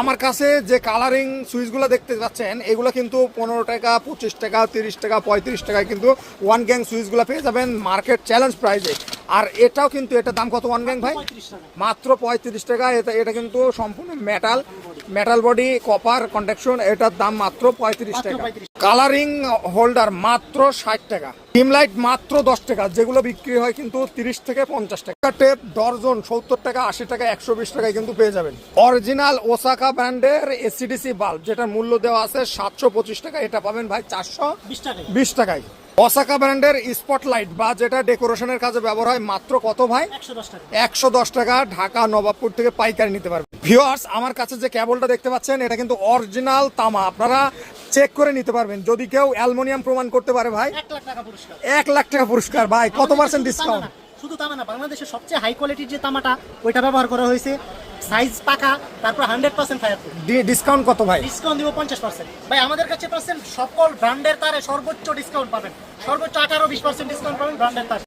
আমার কাছে যে কালারিং সুইচগুলো দেখতে পাচ্ছেন এগুলো কিন্তু 15 টাকা, 25 টাকা, 30 টাকা, 35 টাকায় কিন্তু ওয়ান গ্যাং সুইচগুলো পেয়ে যাবেন মার্কেট চ্যালেঞ্জ প্রাইসে। আর এটাও কিন্তু, এটার দাম কত ওয়ান গ্যাং ভাই? মাত্র 35 টাকা। এটা কিন্তু সম্পূর্ণ মেটাল বডি, কপার কন্ডাকশন। এটার দাম মাত্র 35 টাকা। কালারিং হোল্ডার মাত্র 60 টাকা। ডিম লাইট মাত্র 10 টাকা, যেগুলো বিক্রি হয় কিন্তু 30 থেকে 50 টাকা। টেপ ডর্জন 70 টাকা, 80 টাকা, 120 টাকায় কিন্তু পেয়ে যাবেন। অরিজিনাল ওসাকা ব্র্যান্ডের এসিডিসি বাল্ব, যেটার মূল্য দেওয়া আছে 725 টাকা, এটা পাবেন ভাই 420 টাকায়। ওসাকা ব্র্যান্ডের স্পটলাইট বা যেটা ডেকোরেশনের কাজে ব্যবহার হয় মাত্র কত ভাই? 110 টাকা। ঢাকা নবাবপুর থেকে পাইকারি নিতে পারবেন। ভিউয়ার্স, আমার কাছে যে কেবলটা দেখতে পাচ্ছেন এটা কিন্তু অরিজিনাল তামা, আপনারা চেক করে নিতে পারবেন। যদি কেউ অ্যালুমিনিয়াম প্রমাণ করতে পারে ভাই 1 লাখ টাকা পুরস্কার। ভাই কত পার্সেন্ট ডিসকাউন্ট? শুধু তামা না, বাংলাদেশের সবচেয়ে হাই কোয়ালিটির যে তামাটা ওইটা ব্যবহার করা হয়েছে, সাইজ পাকা, তারপর 100% ফায়ার প্রুফ। ডিসকাউন্ট কত ভাই? ডিসকাউন্ট দিব 50%। ভাই আমাদের কাছে পাচ্ছেন সকল ব্র্যান্ডের তারে সর্বোচ্চ ডিসকাউন্ট পাবেন, সর্বোচ্চ 18-20% ডিসকাউন্ট পাবেন ব্র্যান্ডের তারে।